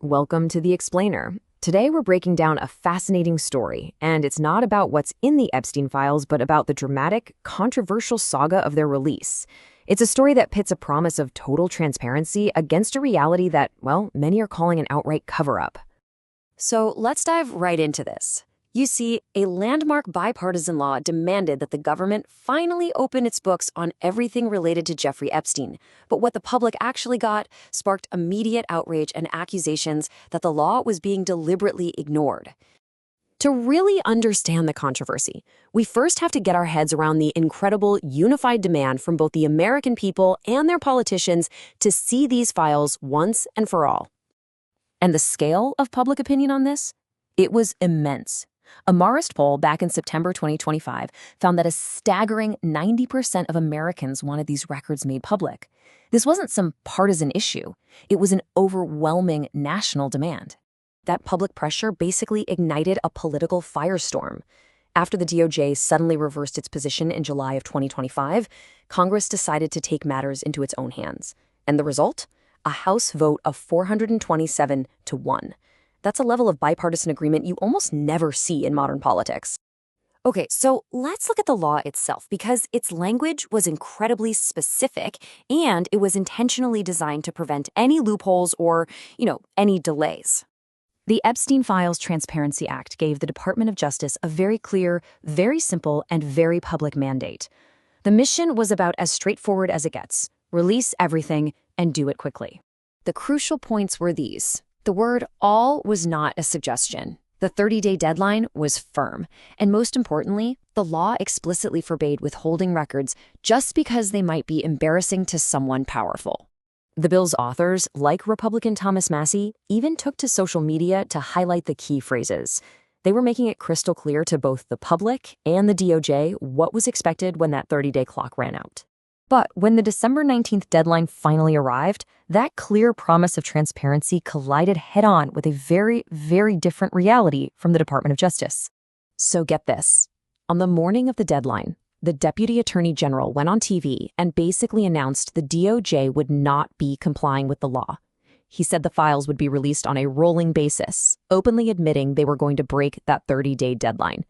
Welcome to The Explainer. Today we're breaking down a fascinating story, and it's not about what's in the Epstein files, but about the dramatic, controversial saga of their release. It's a story that pits a promise of total transparency against a reality that, well, many are calling an outright cover-up. So let's dive right into this. You see, a landmark bipartisan law demanded that the government finally open its books on everything related to Jeffrey Epstein. But what the public actually got sparked immediate outrage and accusations that the law was being deliberately ignored. To really understand the controversy, we first have to get our heads around the incredible unified demand from both the American people and their politicians to see these files once and for all. And the scale of public opinion on this? It was immense. A Marist poll back in September 2025 found that a staggering 90% of Americans wanted these records made public. This wasn't some partisan issue. It was an overwhelming national demand. That public pressure basically ignited a political firestorm. After the DOJ suddenly reversed its position in July of 2025, Congress decided to take matters into its own hands. And the result? A House vote of 427 to 1. That's a level of bipartisan agreement you almost never see in modern politics. Okay, so let's look at the law itself, because its language was incredibly specific and it was intentionally designed to prevent any loopholes or, any delays. The Epstein Files Transparency Act gave the Department of Justice a very clear, very simple, and very public mandate. The mission was about as straightforward as it gets: release everything and do it quickly. The crucial points were these. The word all was not a suggestion. The 30-day deadline was firm. And most importantly, the law explicitly forbade withholding records just because they might be embarrassing to someone powerful. The bill's authors, like Republican Thomas Massie, even took to social media to highlight the key phrases. They were making it crystal clear to both the public and the DOJ what was expected when that 30-day clock ran out. But when the December 19th deadline finally arrived, that clear promise of transparency collided head-on with a very, very different reality from the Department of Justice. So get this. On the morning of the deadline, the Deputy Attorney General went on TV and basically announced the DOJ would not be complying with the law. He said the files would be released on a rolling basis, openly admitting they were going to break that 30-day deadline.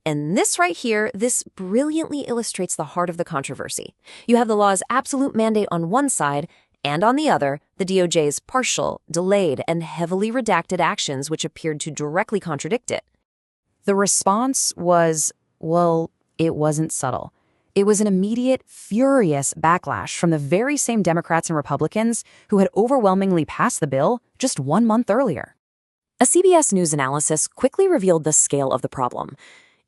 And this right here, this brilliantly illustrates the heart of the controversy. You have the law's absolute mandate on one side, and on the other, the DOJ's partial, delayed, and heavily redacted actions which appeared to directly contradict it. The response was, well, it wasn't subtle. It was an immediate, furious backlash from the very same Democrats and Republicans who had overwhelmingly passed the bill just 1 month earlier. A CBS News analysis quickly revealed the scale of the problem.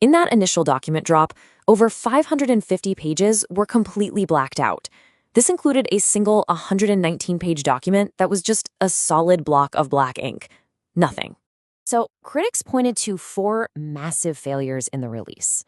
In that initial document drop, over 550 pages were completely blacked out. This included a single 119-page document that was just a solid block of black ink. Nothing. So critics pointed to 4 massive failures in the release.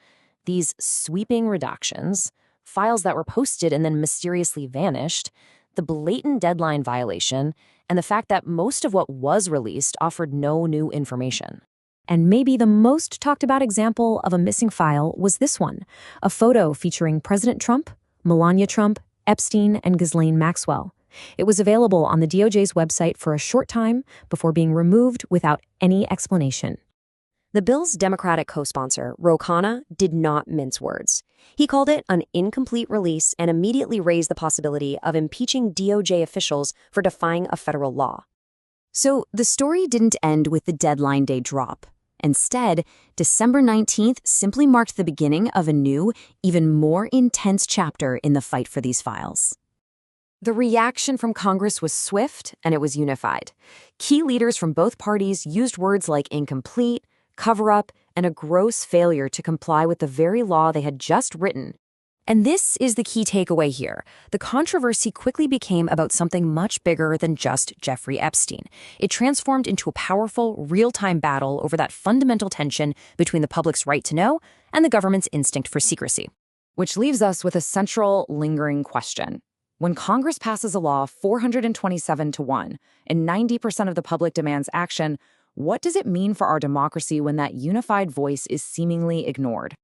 These sweeping redactions, files that were posted and then mysteriously vanished, the blatant deadline violation, and the fact that most of what was released offered no new information. And maybe the most talked about example of a missing file was this one, a photo featuring President Trump, Melania Trump, Epstein, and Ghislaine Maxwell. It was available on the DOJ's website for a short time before being removed without any explanation. The bill's Democratic co-sponsor, Ro Khanna, did not mince words. He called it an incomplete release and immediately raised the possibility of impeaching DOJ officials for defying a federal law. So the story didn't end with the deadline day drop. Instead, December 19th simply marked the beginning of a new, even more intense chapter in the fight for these files. The reaction from Congress was swift and it was unified. Key leaders from both parties used words like incomplete, cover-up, and a gross failure to comply with the very law they had just written. And this is the key takeaway here. The controversy quickly became about something much bigger than just Jeffrey Epstein. It transformed into a powerful, real-time battle over that fundamental tension between the public's right to know and the government's instinct for secrecy. Which leaves us with a central, lingering question. When Congress passes a law 427 to 1 and 90% of the public demands action, what does it mean for our democracy when that unified voice is seemingly ignored?